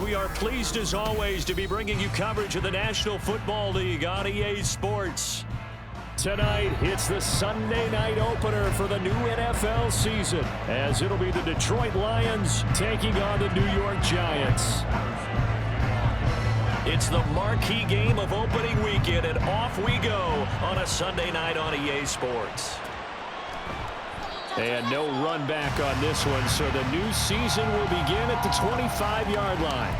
We are pleased as always to be bringing you coverage of the National Football League on EA Sports. Tonight, it's the Sunday night opener for the new NFL season, as it'll be the Detroit Lions taking on the New York Giants. It's the marquee game of opening weekend, and off we go on a Sunday night on EA Sports. And no run back on this one, so the new season will begin at the 25-yard line.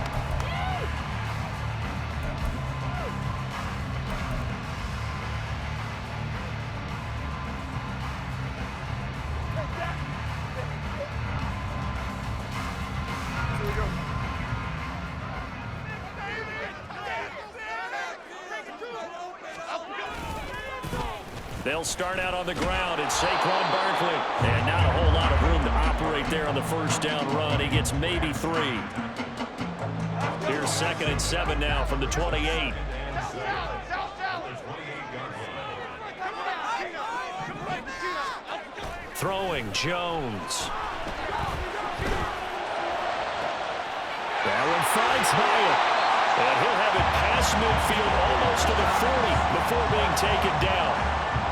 They'll start out on the ground. It's Saquon Barkley. And not a whole lot of room to operate there on the first down run. He gets maybe 3. Here's 2nd and 7 now from the 28. Throwing Jones. That one finds Hyatt. And he'll have it past midfield almost to the 40 before being taken down.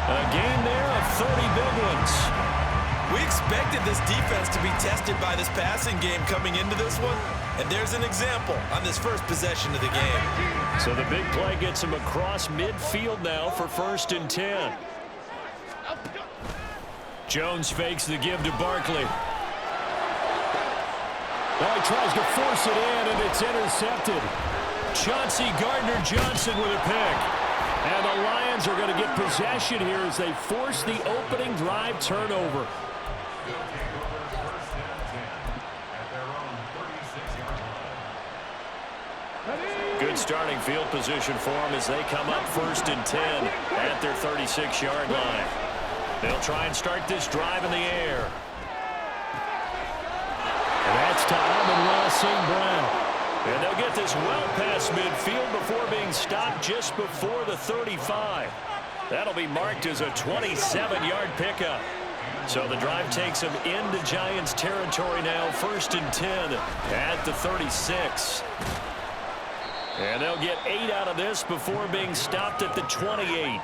A game there of 30 big ones. We expected this defense to be tested by this passing game coming into this one, and there's an example on this first possession of the game. So the big play gets him across midfield now for 1st and 10. Jones fakes the give to Barkley. Now he tries to force it in, and it's intercepted. Chauncey Gardner-Johnson with a pick. And the Lions are going to get possession here as they force the opening drive turnover. Good starting field position for them as they come up 1st and 10 at their 36-yard line. They'll try and start this drive in the air. And that's to Amon-Ra St. Brown. And they'll get this well past midfield before being stopped just before the 35. That'll be marked as a 27-yard pickup. So the drive takes them into Giants territory now, 1st and 10 at the 36. And they'll get 8 out of this before being stopped at the 28.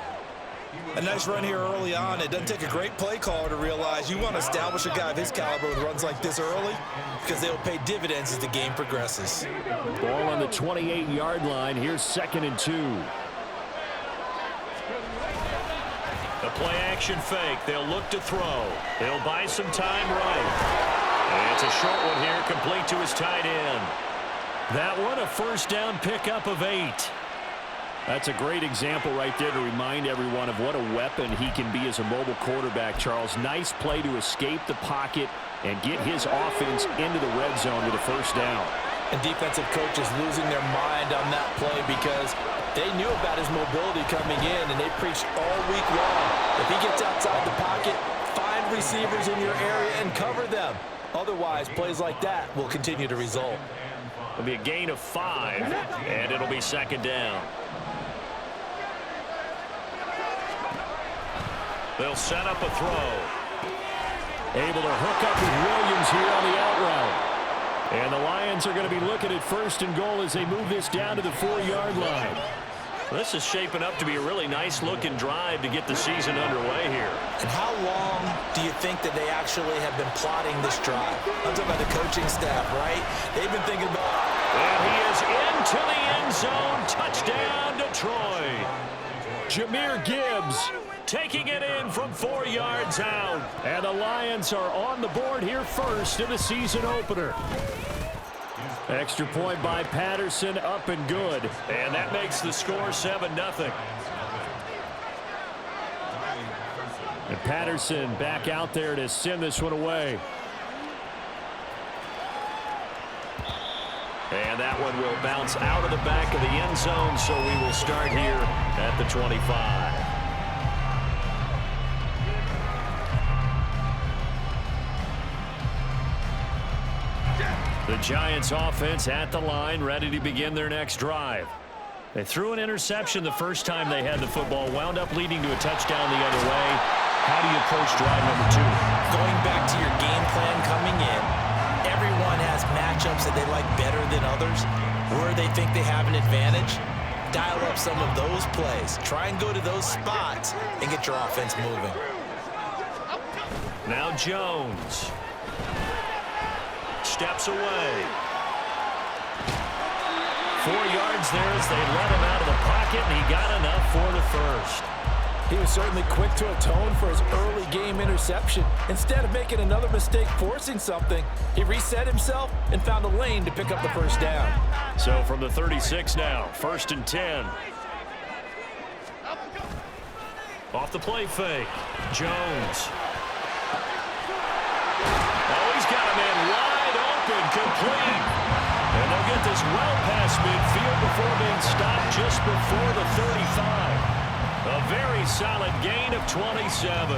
A nice run here early on. It doesn't take a great play caller to realize you want to establish a guy of his caliber with runs like this early because they'll pay dividends as the game progresses. Ball on the 28-yard line. Here's 2nd and 2. The play action fake. They'll look to throw. They'll buy some time right. And it's a short one here, complete to his tight end. That one a first down pickup of 8. That's a great example right there to remind everyone of what a weapon he can be as a mobile quarterback, Charles. Nice play to escape the pocket and get his offense into the red zone with a first down. And defensive coaches losing their mind on that play because they knew about his mobility coming in, and they preached all week long. If he gets outside the pocket, find receivers in your area and cover them. Otherwise, plays like that will continue to result. It'll be a gain of 5, and it'll be 2nd down. They'll set up a throw. Able to hook up with Williams here on the out route. And the Lions are going to be looking at 1st and goal as they move this down to the 4-yard line. Well, this is shaping up to be a really nice-looking drive to get the season underway here. And how long do you think that they actually have been plotting this drive? I'm talking about the coaching staff, right? They've been thinking about... And he is into the end zone. Touchdown, Detroit. Jahmyr Gibbs taking it in from 4 yards out. And the Lions are on the board here first in the season opener. Extra point by Patterson, up and good. And that makes the score 7-0. And Patterson back out there to send this one away. And that one will bounce out of the back of the end zone, so we will start here at the 25. The Giants offense at the line, ready to begin their next drive. They threw an interception the first time they had the football, wound up leading to a touchdown the other way. How do you approach drive number 2? Going back to your game plan coming in, everyone has matchups that they like better than others. others, where they think they have an advantage, dial up some of those plays. Try and go to those spots and get your offense moving. Now Jones steps away. 4 yards there as they let him out of the pocket, and he got enough for the first. He was certainly quick to atone for his early game interception. Instead of making another mistake forcing something, he reset himself and found a lane to pick up the first down. So from the 36 now, 1st and 10. Off the play fake, Jones. Oh, he's got a man wide open, complete. And they'll get this well past midfield before being stopped just before the 35. A very solid gain of 27.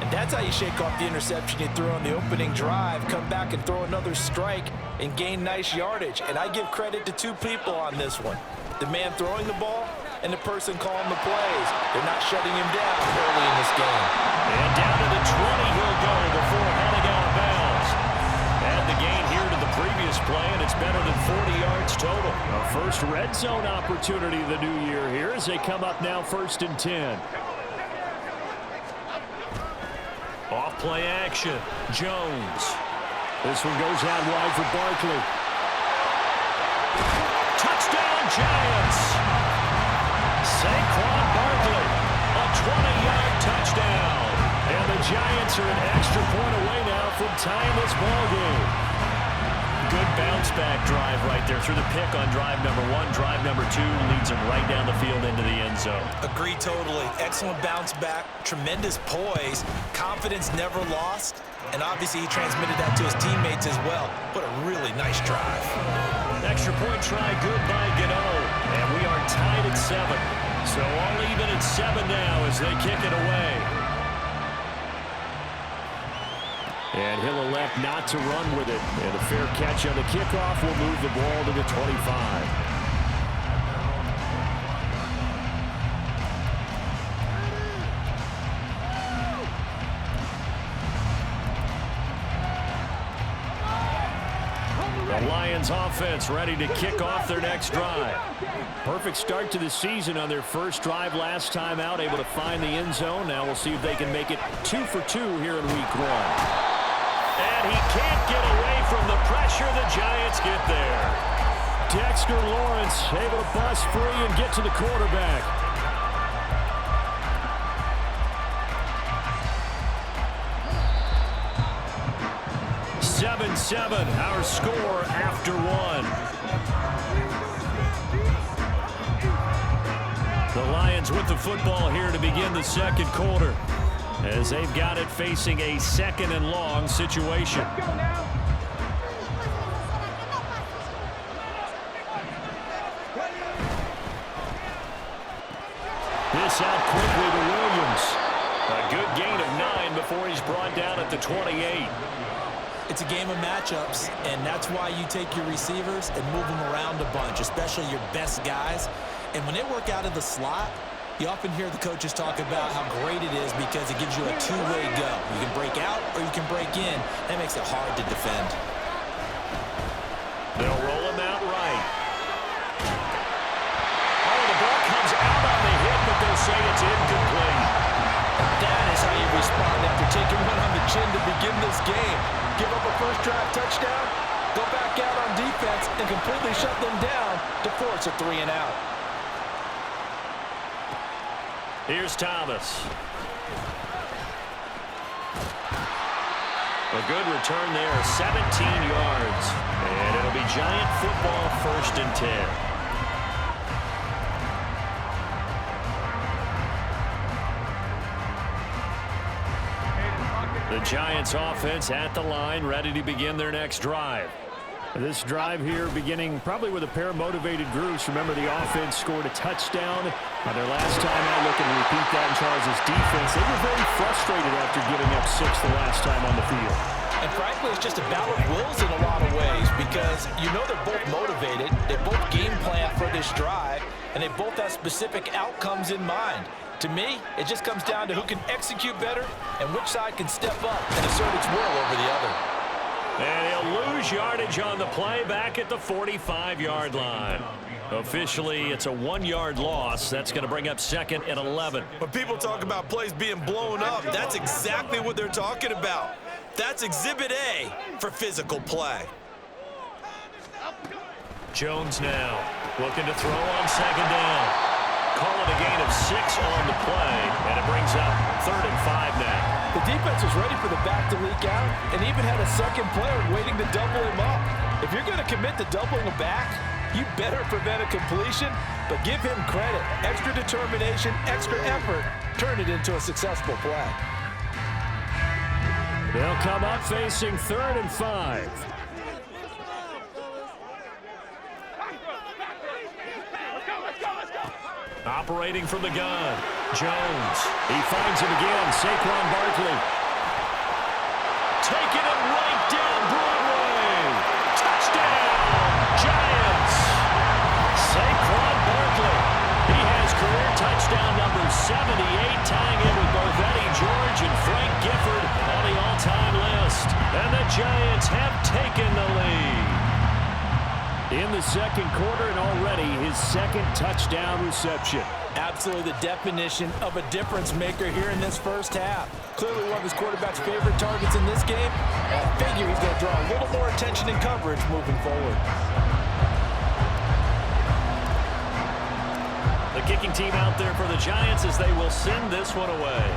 And that's how you shake off the interception you threw on the opening drive, come back and throw another strike and gain nice yardage. And I give credit to 2 people on this one. The man throwing the ball and the person calling the plays. They're not shutting him down early in this game. And down to the 20 he'll go before heading out of bounds. And the gain here to the previous play, and it's better than 40 yards total. A first red zone opportunity the new year here as they come up now 1st and 10. Off play action, Jones. This one goes out wide for Barkley. Touchdown Giants! Saquon Barkley, a 20-yard touchdown. And the Giants are an extra point away now from tying this ball game. Good bounce back drive right there through the pick on drive number 1. Drive number 2 leads them right down the field into the end zone. Agree totally. Excellent bounce back, tremendous poise, confidence never lost, and obviously he transmitted that to his teammates as well. What a really nice drive. Extra point try good by Gano, and we are tied at 7. So all even at 7 now as they kick it away. And he'll elect not to run with it. And a fair catch on the kickoff will move the ball to the 25. The Lions offense ready to kick off their next drive. Perfect start to the season on their first drive last time out, able to find the end zone. Now we'll see if they can make it 2 for 2 here in week 1. And he can't get away from the pressure. The Giants get there. Dexter Lawrence able to bust free and get to the quarterback. Seven, our score after 1. The Lions with the football here to begin the second quarter, as they've got it facing a 2nd and long situation. This out quickly to Williams. A good gain of 9 before he's brought down at the 28. It's a game of matchups, and that's why you take your receivers and move them around a bunch, especially your best guys. And when they work out of the slot, you often hear the coaches talk about how great it is because it gives you a 2-way go. You can break out or you can break in. That makes it hard to defend. They'll roll him out right. Oh, the ball comes out on the hit, but they'll say it's incomplete. That is how you respond after taking one on the chin to begin this game. Give up a first drive touchdown, go back out on defense, and completely shut them down to force a 3 and out. Here's Thomas. A good return there, 17 yards. And it'll be Giant football, 1st and 10. The Giants offense at the line, ready to begin their next drive. This drive here beginning probably with a pair of motivated groups. Remember, the offense scored a touchdown on their last time out. Looking to repeat that in Charles' defense. They were very frustrated after giving up 6 the last time on the field. And frankly, it's just a battle of wills in a lot of ways because you know they're both motivated. They both game plan for this drive, and they both have specific outcomes in mind. To me, it just comes down to who can execute better and which side can step up and assert its will over the other. And he'll lose yardage on the play back at the 45-yard line. Officially, it's a 1-yard loss. That's going to bring up second and 11. When people talk about plays being blown up, that's exactly what they're talking about. That's Exhibit A for physical play. Jones now looking to throw on second down. Call it a gain of 6 on the play, and it brings up 3rd and 5 now. The defense was ready for the back to leak out and even had a second player waiting to double him up. If you're going to commit to doubling a back, you better prevent a completion, but give him credit. Extra determination, extra effort, turn it into a successful play. They'll come up facing 3rd and 5. Operating from the gun, Jones. He finds him again, Saquon Barkley. Taking it right down Broadway. Touchdown, Giants. Saquon Barkley. He has career touchdown number 78, tying in with both Eddie George and Frank Gifford on the all-time list. And the Giants have taken the lead. In the second quarter, and already his second touchdown reception. Absolutely the definition of a difference maker here in this first half. Clearly one of his quarterback's favorite targets in this game. I figure he's going to draw a little more attention and coverage moving forward. The kicking team out there for the Giants as they will send this one away.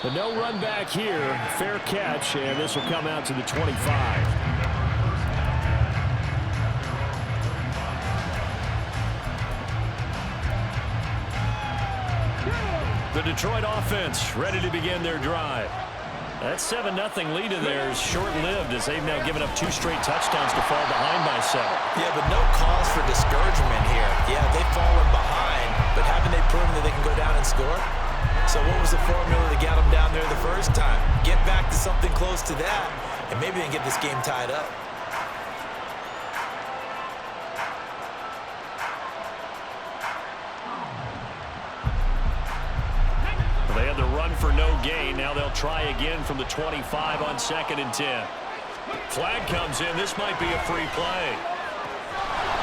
The no run back here, fair catch, and this will come out to the 25. The Detroit offense ready to begin their drive. That 7-0 lead in there is short-lived as they've now given up 2 straight touchdowns to fall behind by 7. Yeah, but no cause for discouragement here. Yeah, they've fallen behind, but haven't they proven that they can go down and score? So what was the formula that got them down there the first time? Get back to something close to that, and maybe they can get this game tied up. They had the run for no gain. Now they'll try again from the 25 on 2nd and 10. Flag comes in. This might be a free play.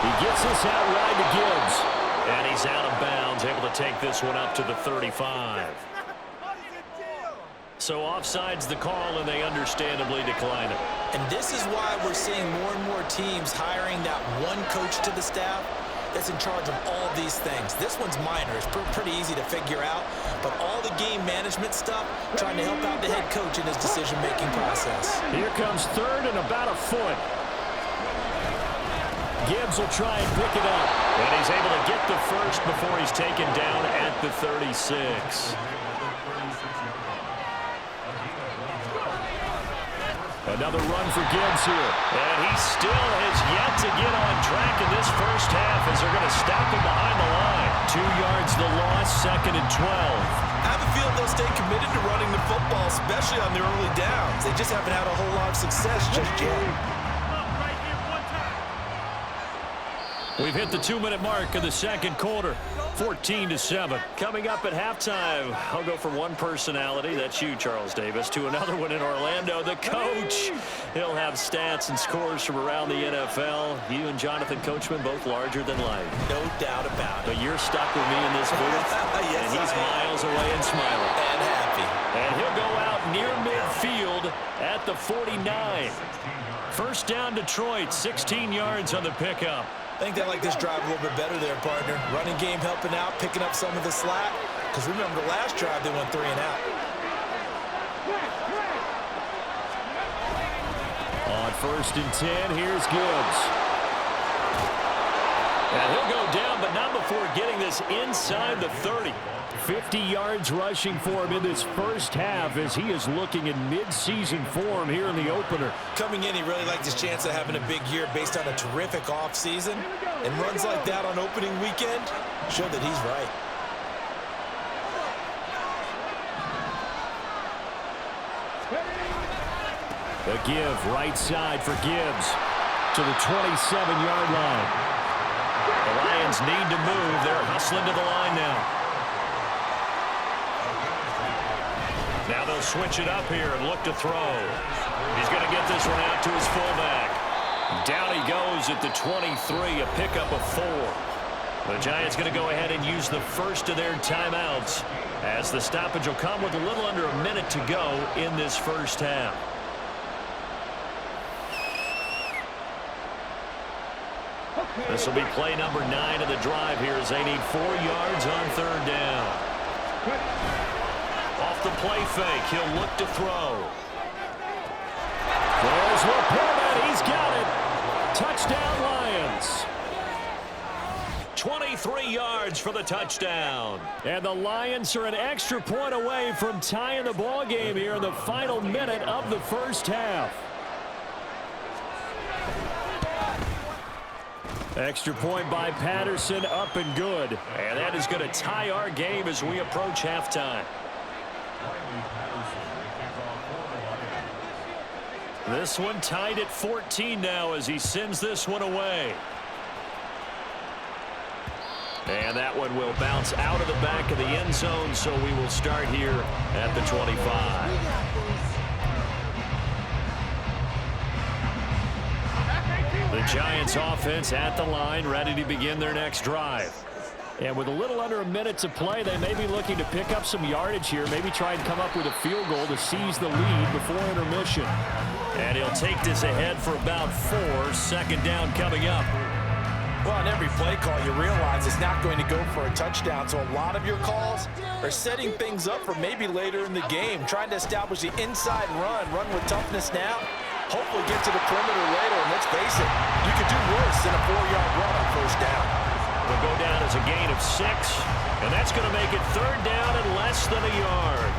He gets this out wide to Gibbs. And he's out of bounds, able to take this one up to the 35. So offside's the call, and they understandably decline it. And this is why we're seeing more and more teams hiring that one coach to the staff that's in charge of all these things. This one's minor. It's pretty easy to figure out. But all the game management stuff, trying to help out the head coach in his decision-making process. Here comes 3rd and about a foot. Gibbs will try and pick it up. And he's able to get the first before he's taken down at the 36. Another run for Gibbs here. And he still has yet to get on track in this first half as they're going to stop him behind the line. 2 yards the loss, 2nd and 12. I have a feeling they'll stay committed to running the football, especially on their early downs. They just haven't had a whole lot of success just yet. We've hit the 2-minute mark of the second quarter, 14-7. Coming up at halftime, I'll go from one personality, that's you, Charles Davis, to another one in Orlando, the coach. He'll have stats and scores from around the NFL. You and Jonathan Coachman, both larger than life. No doubt about it. But you're stuck with me in this booth, Yes, and he's miles away and smiling. And happy. And he'll go out near midfield at the 49. First down, Detroit, 16 yards on the pickup. I think they like this drive a little bit better there, partner. Running game helping out, picking up some of the slack. Because remember, the last drive they went 3 and out. On 1st and 10, here's Gibbs. And he'll go down, but not before getting this inside the 30. 50 yards rushing for him in this first half as he is looking in mid-season form here in the opener. Coming in, he really liked his chance of having a big year based on a terrific offseason. And runs like that on opening weekend show that he's right. The give, right side for Gibbs to the 27-yard line. The Lions need to move. They're hustling to the line now. Now they'll They'll switch it up here and look to throw. He's going to get this one out to his fullback. Down he goes at the 23, a pickup of 4. The Giants going to go ahead and use the first of their timeouts as the stoppage will come with a little under a minute to go in this first half. This will be play number 9 of the drive here as they need 4 yards on third down. Off the play fake, he'll look to throw. There's Laporta, he's got it. Touchdown Lions. 23 yards for the touchdown. And the Lions are an extra point away from tying the ball game here in the final minute of the first half. Extra point by Patterson, up and good. And that is going to tie our game as we approach halftime. This one tied at 14 now as he sends this one away. And that one will bounce out of the back of the end zone, so we will start here at the 25. The Giants offense at the line, ready to begin their next drive. And with a little under a minute to play, they may be looking to pick up some yardage here, maybe try and come up with a field goal to seize the lead before intermission. And he'll take this ahead for about 4, second down coming up. Well, on every play call, you realize it's not going to go for a touchdown, so a lot of your calls are setting things up for maybe later in the game, trying to establish the inside run with toughness now. Hopefully get to the perimeter later, and let's face it, you could do worse than a 4-yard run on first down. Will go down as a gain of 6, and that's going to make it third down and less than a yard.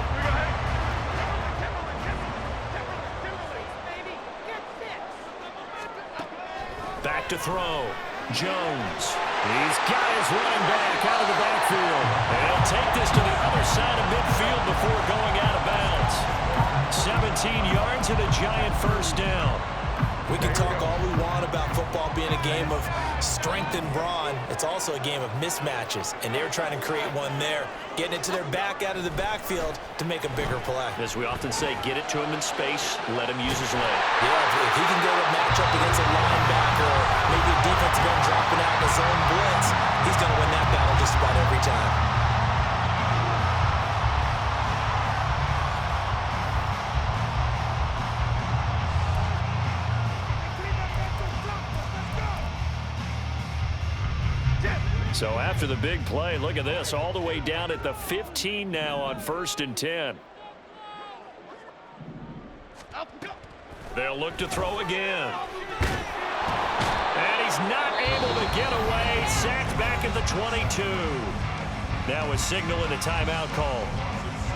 Back to throw. Jones. He's got his running back out of the backfield. And he'll take this to the other side of midfield before going out of bounds. 17 yards and a Giant first down. We can talk all we want about football being a game of strength and brawn. It's also a game of mismatches, and they're trying to create one there, getting it to their back out of the backfield to make a bigger play. As we often say, get it to him in space, let him use his leg. Yeah, if he can go to match up against a linebacker or maybe a defensive end dropping out in his own blitz, he's going to win that battle just about every time. So after the big play, look at this, all the way down at the 15 now on 1st and 10. They'll look to throw again. And he's not able to get away. Sacked back at the 22. Now a signal and a timeout call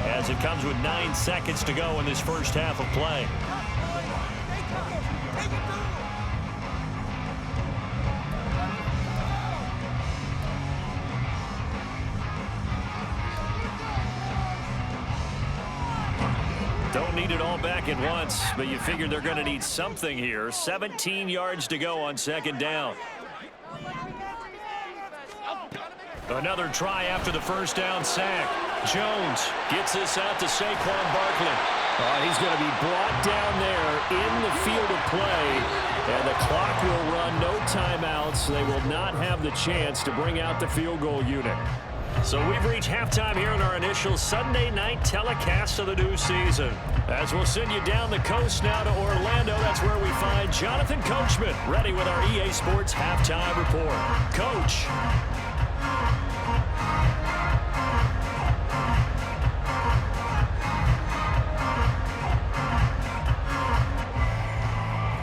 as it comes with 9 seconds to go in this first half of play. Don't need it all back at once, but you figure they're going to need something here. 17 yards to go on second down. Another try after the first down sack. Jones gets this out to Saquon Barkley. He's going to be brought down there in the field of play, and the clock will run, no timeouts. They will not have the chance to bring out the field goal unit. So we've reached halftime here in our initial Sunday night telecast of the new season. As we'll send you down the coast now to Orlando, that's where we find Jonathan Coachman, ready with our EA Sports halftime report. Coach.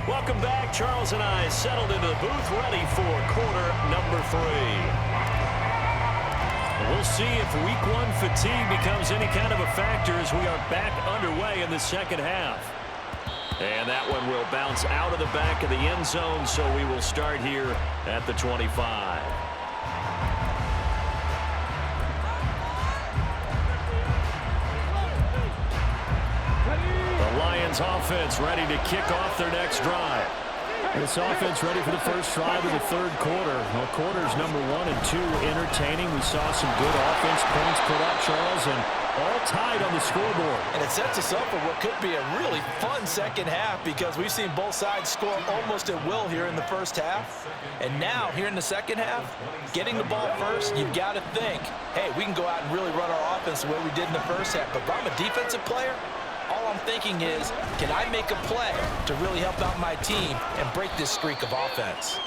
Welcome back. Charles and I settled into the booth, ready for quarter number 3. We'll see if week 1 fatigue becomes any kind of a factor as we are back underway in the second half. And that one will bounce out of the back of the end zone, so we will start here at the 25. The Lions offense ready to kick off their next drive. This offense ready for the first drive of the third quarter. Well, quarters number 1 and 2 entertaining. We saw some good offense points put up, Charles, and all tied on the scoreboard. And it sets us up for what could be a really fun second half because we've seen both sides score almost at will here in the first half. And now, here in the second half, getting the ball first, you've got to think, hey, we can go out and really run our offense the way we did in the first half. But if I'm a defensive player, all I'm thinking is, can I make a play to really help out my team and break this streak of offense?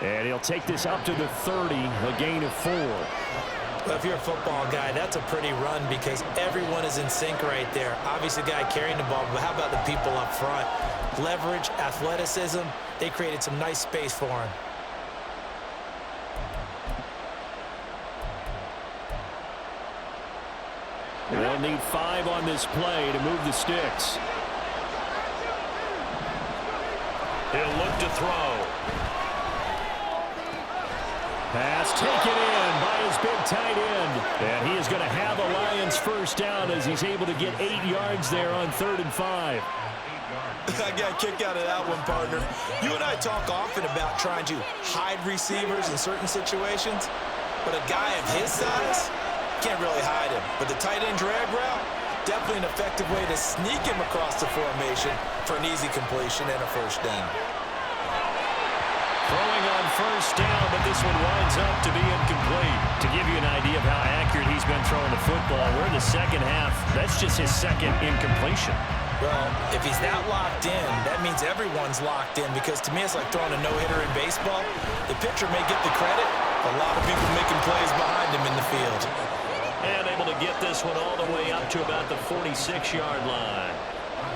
And he'll take this up to the 30, a gain of 4. Well, if you're a football guy, that's a pretty run because everyone is in sync right there. Obviously, the guy carrying the ball, but how about the people up front? Leverage, athleticism, they created some nice space for him. They'll need 5 on this play to move the sticks. He'll look to throw. Pass taken in by his big tight end. And he is going to have a Lions first down as he's able to get 8 yards there on 3rd and 5. I got a kick out of that one, partner. You and I talk often about trying to hide receivers in certain situations, but a guy of his size can't really hide him. But the tight end drag route, definitely an effective way to sneak him across the formation for an easy completion and a first down. Throwing on first down, but this one winds up to be incomplete. To give you an idea of how accurate he's been throwing the football, we're in the second half. That's just his second incompletion. Well, if he's that locked in, that means everyone's locked in because to me it's like throwing a no-hitter in baseball. The pitcher may get the credit, a lot of people making plays behind him in the field. And able to get this one all the way up to about the 46-yard line.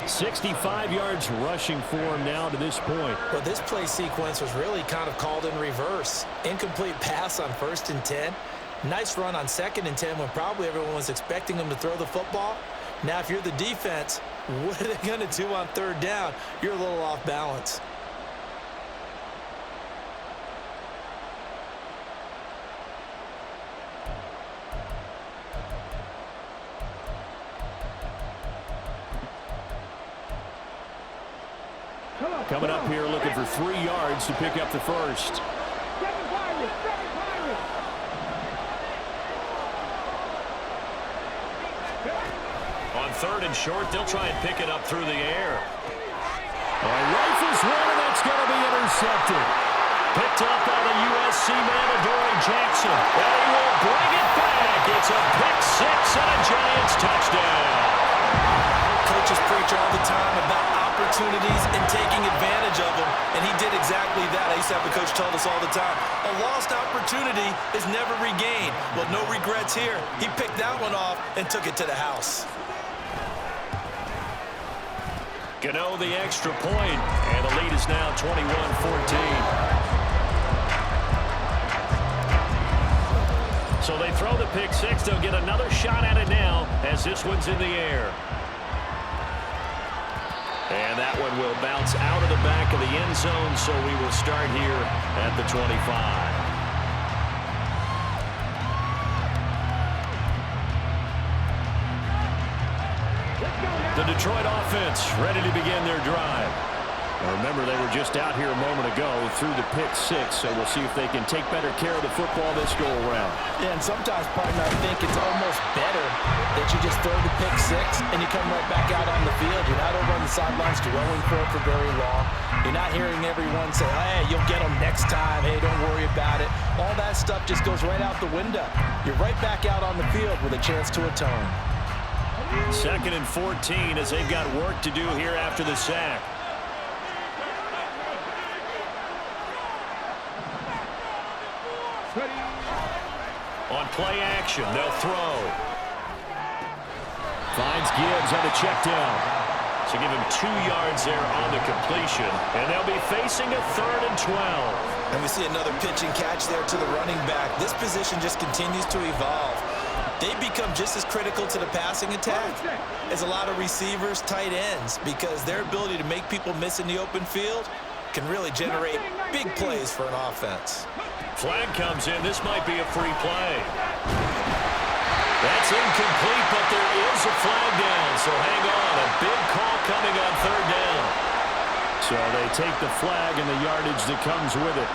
65 yards rushing for him now to this point. Well, this play sequence was really kind of called in reverse. Incomplete pass on 1st and 10. Nice run on 2nd and 10 when probably everyone was expecting him to throw the football. Now, if you're the defense, what are they going to do on 3rd down? You're a little off balance. Coming up here looking for 3 yards to pick up the first. On 3rd and short, they'll try and pick it up through the air. Rifles one, and that's going to be intercepted. Picked up by the USC man, Adoree Jackson. And he will bring it back. It's a pick 6 and a Giants touchdown. Coaches preach all the time about opportunities and taking advantage of them, and he did exactly that. I used to have a coach tell us all the time, a lost opportunity is never regained. Well, no regrets here. He picked that one off and took it to the house. Gano the extra point, and the lead is now 21-14. So they throw the pick 6. They'll get another shot at it now as this one's in the air. And that one will bounce out of the back of the end zone, so we will start here at the 25. The Detroit offense ready to begin their drive. Now remember, they were just out here a moment ago through the pick 6, so we'll see if they can take better care of the football this go-around. Yeah, and sometimes, partner, I think it's almost better that you just throw the pick 6 and you come right back out on the field. You're not over on the sidelines dwelling for it for very long. You're not hearing everyone say, hey, you'll get them next time. Hey, don't worry about it. All that stuff just goes right out the window. You're right back out on the field with a chance to atone. 2nd and 14 as they've got work to do here after the sack. On play action, they'll throw. Finds Gibbs on the check down. So give him 2 yards there on the completion. And they'll be facing a 3rd and 12. And we see another pitch and catch there to the running back. This position just continues to evolve. They become just as critical to the passing attack as a lot of receivers, tight ends, because their ability to make people miss in the open field can really generate big plays for an offense. Flag comes in. This might be a free play. That's incomplete, but there is a flag down, so hang on. A big call coming on 3rd down. So they take the flag and the yardage that comes with it.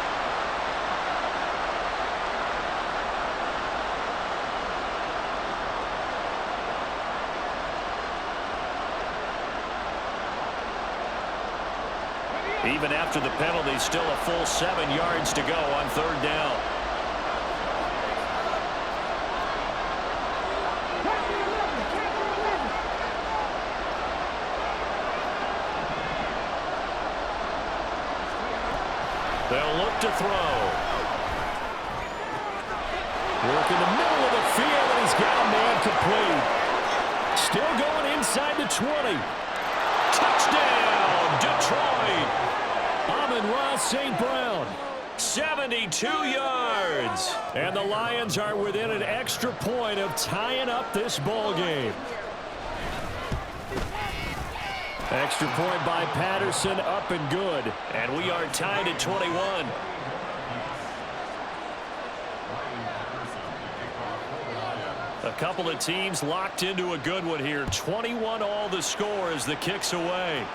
Even after the penalty, still a full 7 yards to go on third down. They'll look to throw. Work in the middle of the field, and he's got a man complete. Still going inside the 20. Touchdown, Detroit. Amon-Ra St. Brown, 72 yards. And the Lions are within an extra point of tying up this ball game. Extra point by Patterson, up and good. And we are tied at 21. A couple of teams locked into a good one here. 21 all the score as the kick's away.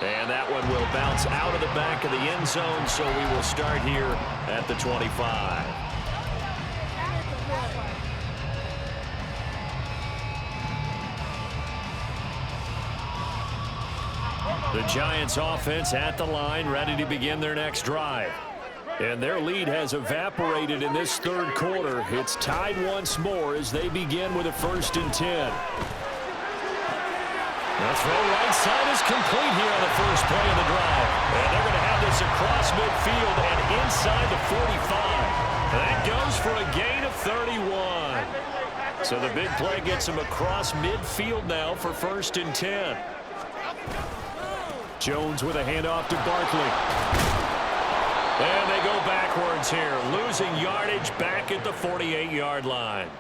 And that one will bounce out of the back of the end zone, so we will start here at the 25. The Giants offense at the line, ready to begin their next drive. And their lead has evaporated in this third quarter. It's tied once more as they begin with a 1st and 10. The throw right side is complete here on the first play of the drive. And they're going to have this across midfield and inside the 45. That goes for a gain of 31. So the big play gets them across midfield now for 1st and 10. Jones with a handoff to Barkley. And they go backwards here, losing yardage back at the 48-yard line.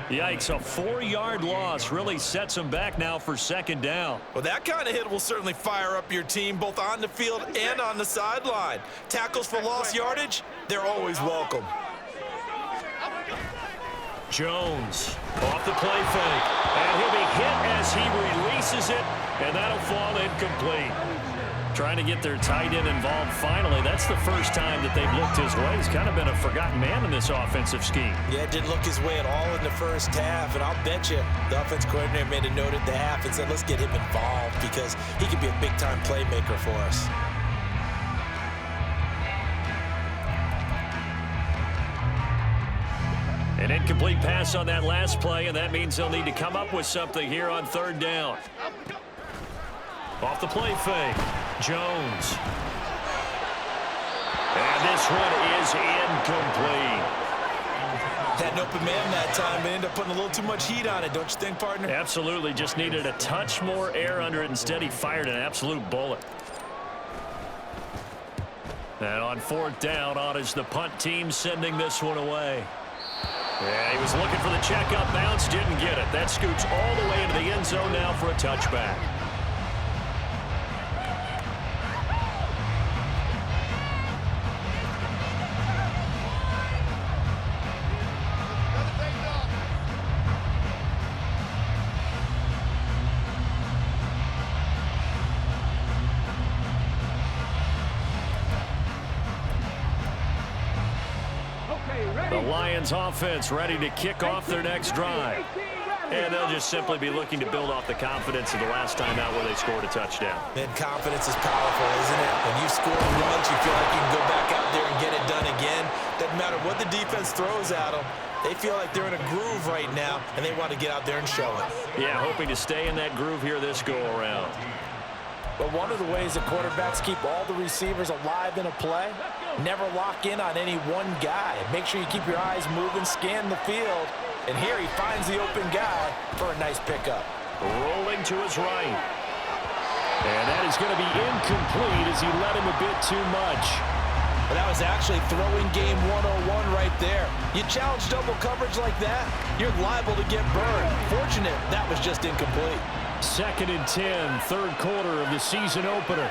Yikes, a 4-yard loss really sets them back now for 2nd down. Well, that kind of hit will certainly fire up your team both on the field and on the sideline. Tackles for lost yardage, they're always welcome. Jones off the play fake. And he'll be hit as he releases it, and that'll fall incomplete. Trying to get their tight end involved finally. That's the first time that they've looked his way. He's kind of been a forgotten man in this offensive scheme. Yeah, didn't look his way at all in the first half, and I'll bet you the offense coordinator made a note at the half and said, let's get him involved because he could be a big-time playmaker for us. An incomplete pass on that last play, and that means they'll need to come up with something here on 3rd down. Off the play fake, Jones. And this one is incomplete. Had an open man that time and ended up putting a little too much heat on it, don't you think, partner? Absolutely, just needed a touch more air under it. Instead, he fired an absolute bullet. And on 4th down, on is the punt team sending this one away. Yeah, he was looking for the checkup bounce, didn't get it. That scoots all the way into the end zone now for a touchback. The Lions offense ready to kick off their next drive. And they'll just simply be looking to build off the confidence of the last time out where they scored a touchdown. And confidence is powerful, isn't it? When you score once, you feel like you can go back out there and get it done again. Doesn't matter what the defense throws at them. They feel like they're in a groove right now, and they want to get out there and show it. Yeah, hoping to stay in that groove here this go-around. But one of the ways that quarterbacks keep all the receivers alive in a play, never lock in on any one guy. Make sure you keep your eyes moving, scan the field. And here he finds the open guy for a nice pickup. Rolling to his right. And that is going to be incomplete as he led him a bit too much. Well, that was actually throwing game 101 right there. You challenge double coverage like that, you're liable to get burned. Fortunate that was just incomplete. 2nd and 10, 3rd quarter of the season opener.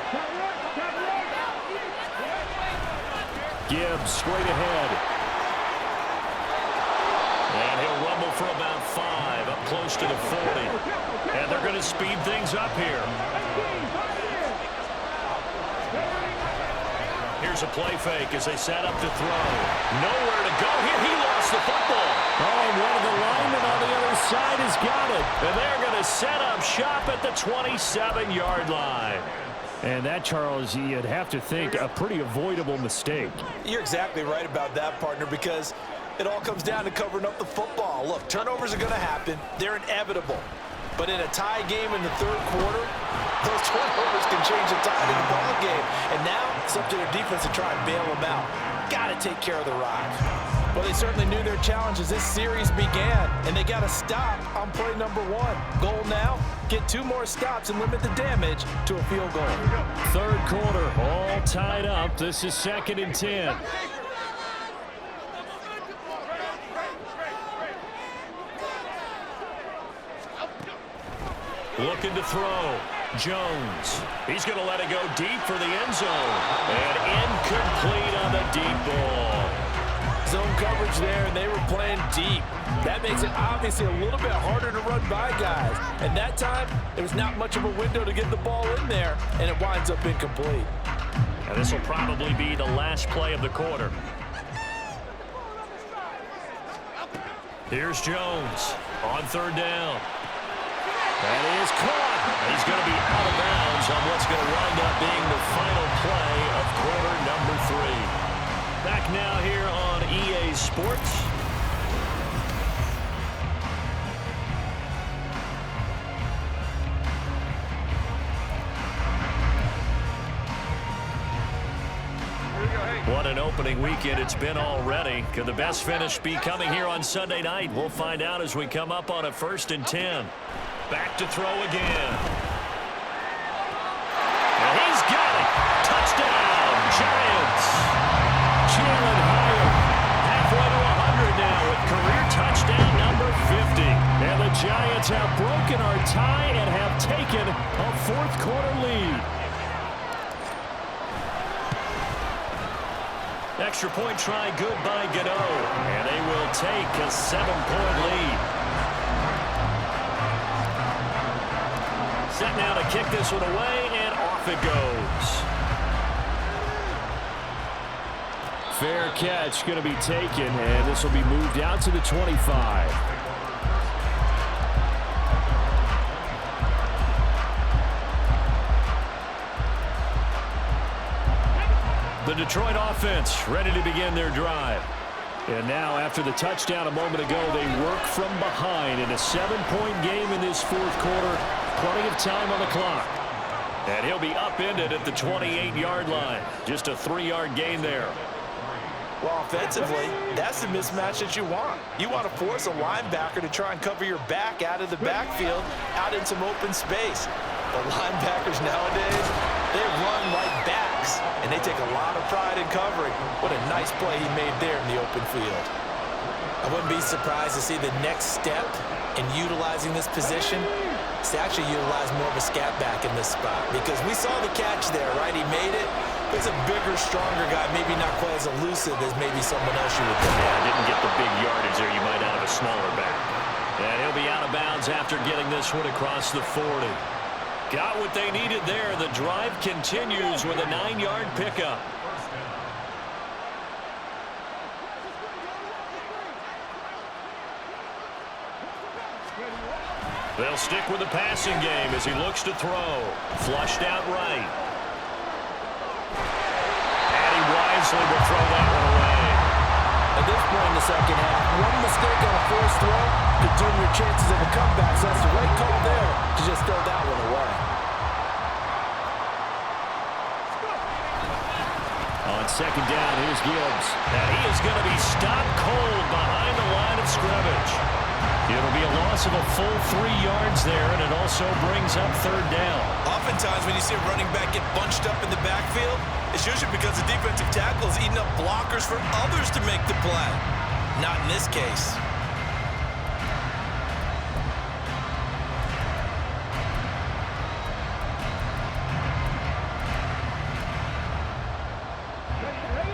Gibbs straight ahead. And he'll rumble for about 5, up close to the 40. And they're going to speed things up here. Here's a play fake as they set up to throw. Nowhere to go here. He lost the football. Oh, and one of the linemen on the other side has got it. And they're going to set up shop at the 27-yard line. And that, Charles, you'd have to think a pretty avoidable mistake. You're exactly right about that, partner, because it all comes down to covering up the football. Look, turnovers are going to happen. They're inevitable. But in a tie game in the third quarter, those turnovers can change the tide of the ball game. And now it's up to their defense to try and bail them out. Got to take care of the rock. Well, they certainly knew their challenge as this series began, and they got to stop on play number 1. Goal now, get 2 more stops and limit the damage to a field goal. Third quarter, all tied up. This is 2nd and 10. Looking to throw. Jones. He's going to let it go deep for the end zone. And incomplete on the deep ball. Zone coverage there, and they were playing deep. That makes it obviously a little bit harder to run by guys. And that time, there was not much of a window to get the ball in there, and it winds up incomplete. And this will probably be the last play of the quarter. Here's Jones on 3rd down. That is caught. He's going to be out of bounds on what's going to wind up being the final play of quarter number 3. Back now here on EA Sports. What an opening weekend it's been already. Could the best finish be coming here on Sunday night? We'll find out as we come up on a 1st and 10. Back to throw again. And he's got it. Touchdown, Giants. Jalen Hyatt halfway to 100 now with career touchdown number 50. And the Giants have broken our tie and have taken a 4th quarter lead. Extra point try good by Gano. And they will take a 7-point lead. Set now to kick this one away, and off it goes. Fair catch going to be taken, and this will be moved out to the 25. The Detroit offense ready to begin their drive. And now, after the touchdown a moment ago, they work from behind in a 7-point game in this 4th quarter. Plenty of time on the clock. And he'll be upended at the 28-yard line. Just a 3-yard gain there. Well, offensively, that's the mismatch that you want. You want to force a linebacker to try and cover your back out of the backfield, out in some open space. The linebackers nowadays, they run like backs, and they take a lot of pride in covering. What a nice play he made there in the open field. I wouldn't be surprised to see the next step in utilizing this position is to actually utilize more of a scat back in this spot, because we saw the catch there, right? He made it. He's a bigger, stronger guy, maybe not quite as elusive as maybe someone else you would think. Yeah, didn't get the big yardage there you might out of a smaller back. And he'll be out of bounds after getting this one across the 40. Got what they needed there. The drive continues with a 9-yard pickup. They'll stick with the passing game as he looks to throw. Flushed out right. And he wisely will throw that one away. At this point in the second half, one mistake on a forced throw could doom your chances of a comeback. So that's the right call there to just throw that one away. On 2nd down, here's Gibbs. And he is going to be stopped cold behind the line of scrimmage. It'll be a loss of a full 3 yards there, and it also brings up 3rd down. Oftentimes when you see a running back get bunched up in the backfield, it's usually because the defensive tackle is eating up blockers for others to make the play. Not in this case.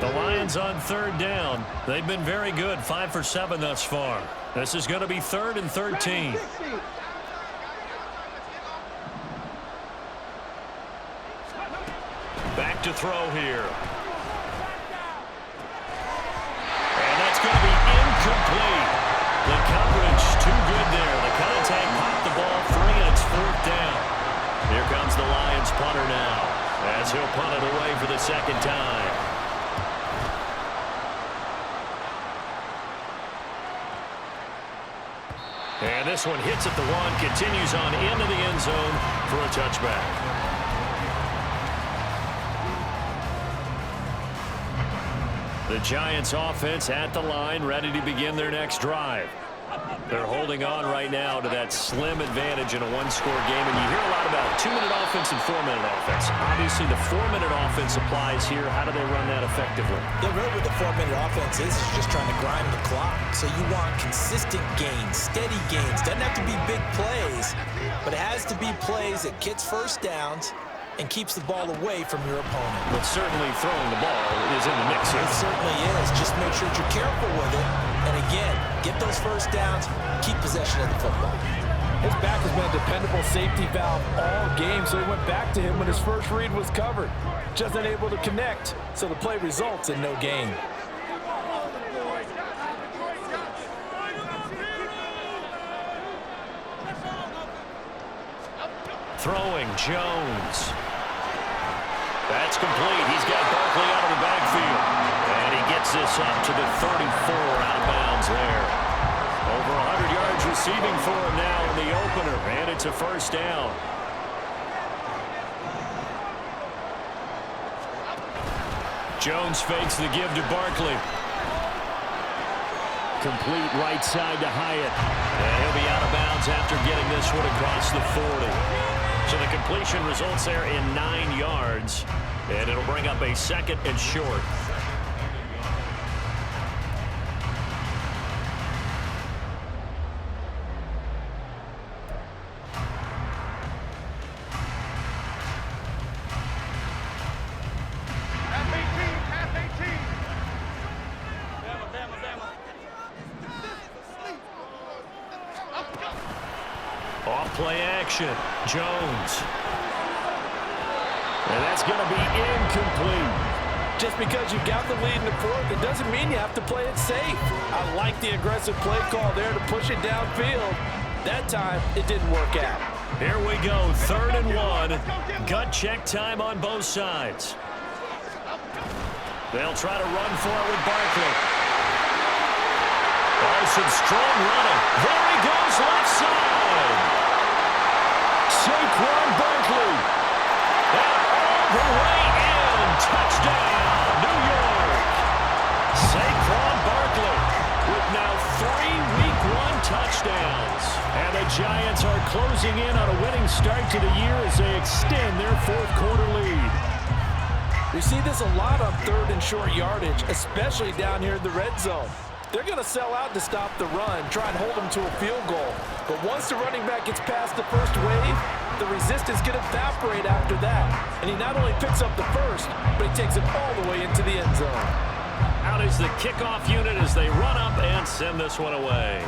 The Lions on 3rd down. They've been very good, 5 for 7 thus far. This is going to be 3rd and 13. Back to throw here. there. The contact popped the ball free, and it's fourth down. Here comes the Lions punter now, as he'll punt it away for the second time. And this one hits at the one, continues on into the end zone for a touchback. The Giants offense at the line, ready to begin their next drive. They're holding on right now to that slim advantage in a one-score game. And you hear a lot about 2-minute offense and 4-minute offense. Obviously, the 4-minute offense applies here. How do they run that effectively? Yeah, really what the 4-minute offense is just trying to grind the clock. So you want consistent gains, steady gains. Doesn't have to be big plays, but it has to be plays that gets first downs and keeps the ball away from your opponent. But certainly throwing the ball is in the mix here. It certainly is. Just make sure that you're careful with it. And again, get those first downs, keep possession of the football. His back has been a dependable safety valve all game, so he went back to him when his first read was covered. Just unable to connect, so the play results in no gain. Throwing, Jones. That's complete. He's got Barkley out of the backfield. And he gets this up to the 34 out of bounds there. Over 100 yards receiving for him now in the opener. And it's a first down. Jones fakes the give to Barkley. Complete right side to Hyatt. And he'll be out of bounds after getting this one across the 40. So the completion results there in 9 yards. And it'll bring up a second and short. Off play action, Jones. And that's going to be incomplete. Just because you got the lead in the fourth, it doesn't mean you have to play it safe. I like the aggressive play call there to push it downfield. That time, it didn't work out. Here we go, 3rd and 1. Gut check time on both sides. They'll try to run for it with Barkley. Oh, some strong running. There he goes, left side. Saquon Barkley. And all the way in. Touchdown, New York. Saquon Barkley with now 3 Week 1 touchdowns. And the Giants are closing in on a winning start to the year as they extend their 4th quarter lead. We see this a lot on 3rd and short yardage, especially down here in the red zone. They're going to sell out to stop the run, try and hold them to a field goal. But once the running back gets past the first wave, the resistance can evaporate after that. And he not only picks up the first, but he takes it all the way into the end zone. Out is the kickoff unit as they run up and send this one away.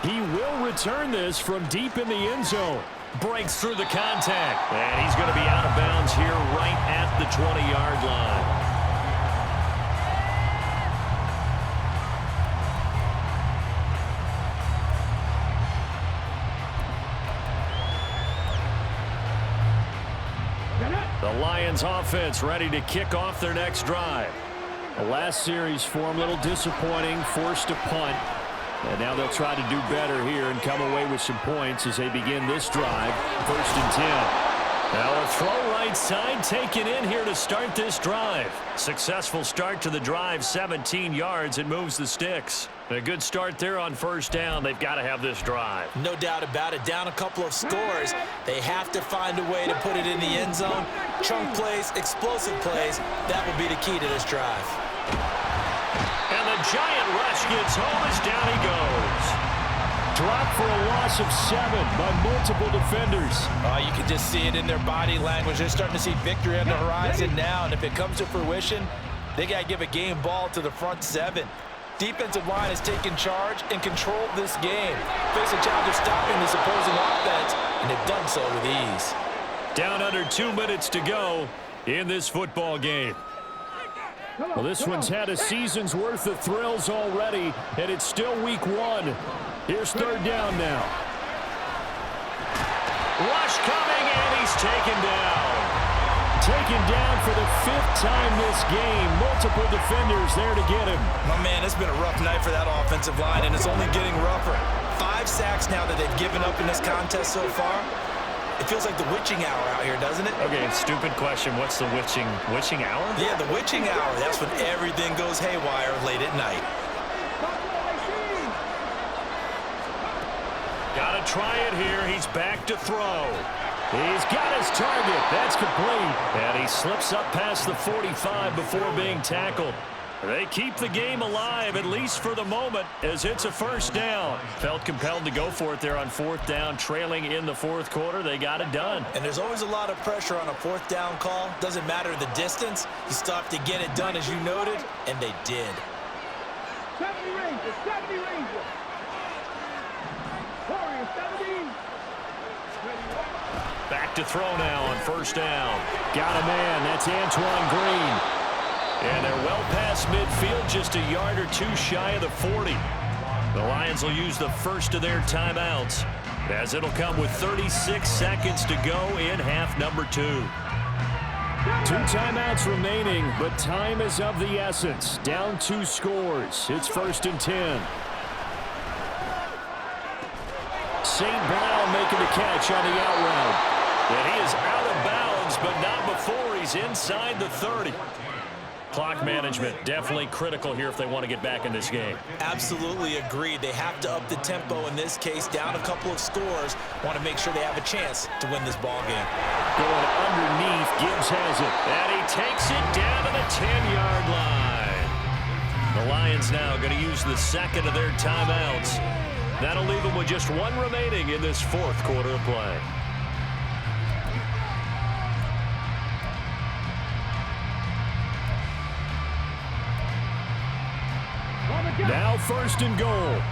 He will return this from deep in the end zone. Breaks through the contact. And he's going to be out of bounds here right at the 20-yard line. The Lions offense ready to kick off their next drive. The last series for them, a little disappointing, forced to punt. And now they'll try to do better here and come away with some points as they begin this drive. 1st and 10. Now a throw right side taken in here to start this drive. Successful start to the drive, 17 yards, and moves the sticks. A good start there on 1st down. They've got to have this drive. No doubt about it. Down a couple of scores. They have to find a way to put it in the end zone. Chunk plays, explosive plays. That will be the key to this drive. And the giant rush gets home as down he goes. Dropped for a loss of 7 by multiple defenders. You can just see it in their body language. They're starting to see victory on the horizon now. And if it comes to fruition, they got to give a game ball to the front 7. Defensive line has taken charge and controlled this game. Face a challenge of stopping this opposing offense, and they've done so with ease. Down under 2 minutes to go in this football game. Well, this one's had a season's worth of thrills already, and it's still week 1. Here's third down now. Rush coming, and he's taken down. Taken down for the 5th time this game. Multiple defenders there to get him. Oh, man, it's been a rough night for that offensive line, and it's only getting rougher. 5 sacks now that they've given up in this contest so far. It feels like the witching hour out here, doesn't it? Okay, stupid question. What's the witching hour? Yeah, the witching hour. That's when everything goes haywire late at night. Got to try it here. He's back to throw. He's got his target. That's complete. And he slips up past the 45 before being tackled. They keep the game alive, at least for the moment, as it's a first down. Felt compelled to go for it there on 4th down, trailing in the 4th quarter. They got it done. And there's always a lot of pressure on a 4th down call. Doesn't matter the distance. You still have to get it done, as you noted, and they did. 70 Rangers, 70 Rangers. Warriors, 70. Back to throw now on 1st down. Got a man. That's Antoine Green. And they're well past midfield, just a yard or 2 shy of the 40. The Lions will use the first of their timeouts, as it'll come with 36 seconds to go in half number 2. 2 timeouts remaining, but time is of the essence. Down 2 scores. It's 1st and 10. St. Brown making the catch on the out route. And he is out of bounds, but not before he's inside the 30. Clock management definitely critical here if they want to get back in this game. Absolutely agreed. They have to up the tempo in this case, down a couple of scores. Want to make sure they have a chance to win this ball game. Going underneath, Gibbs has it. And he takes it down to the 10-yard line. The Lions now going to use the second of their timeouts. That'll leave them with just 1 remaining in this 4th quarter of play. Now 1st and goal.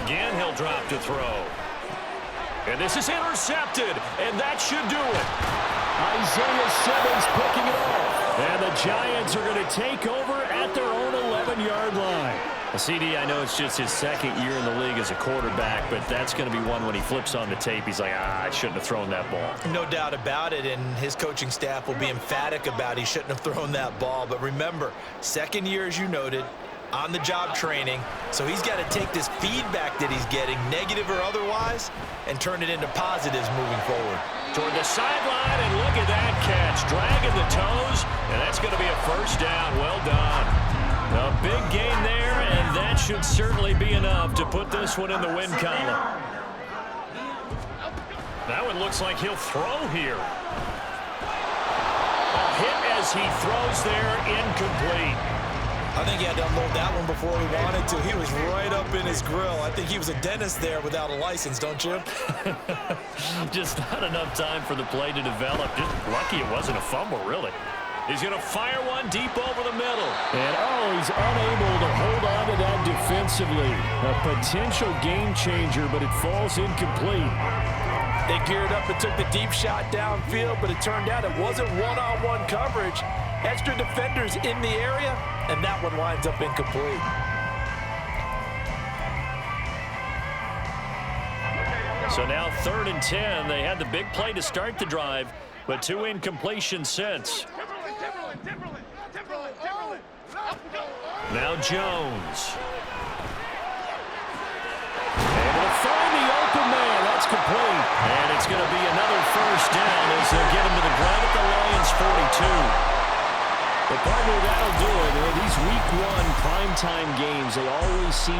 Again, he'll drop to throw. And this is intercepted, and that should do it. Isaiah Simmons picking it off. And the Giants are going to take over at their own 11-yard line. CD, I know it's just his 2nd year in the league as a quarterback, but that's going to be one when he flips on the tape. He's like, I shouldn't have thrown that ball. No doubt about it, and his coaching staff will be emphatic about he shouldn't have thrown that ball. But remember, 2nd year, as you noted, on-the-job training, so he's got to take this feedback that he's getting, negative or otherwise, and turn it into positives moving forward. Toward the sideline, and look at that catch. Dragging the toes, and that's going to be a 1st down. Well done. A big gain there, and that should certainly be enough to put this one in the win column. That one looks like he'll throw here. A hit as he throws there, incomplete. I think he had to unload that one before he wanted to. He was right up in his grill. I think he was a dentist there without a license, don't you? Just not enough time for the play to develop. Just lucky it wasn't a fumble, really. He's going to fire one deep over the middle. And, he's unable to hold on to that defensively. A potential game changer, but it falls incomplete. They geared up and took the deep shot downfield, but it turned out it wasn't one-on-one coverage. Extra defenders in the area, and that one winds up incomplete. So now 3rd and 10. They had the big play to start the drive, but 2 incompletions since. Now Jones. Able to find the open man. That's complete. And it's going to be another 1st down as they'll get him to the ground at the Lions' 42. But partner, that'll do it. These week 1 primetime games, they always seem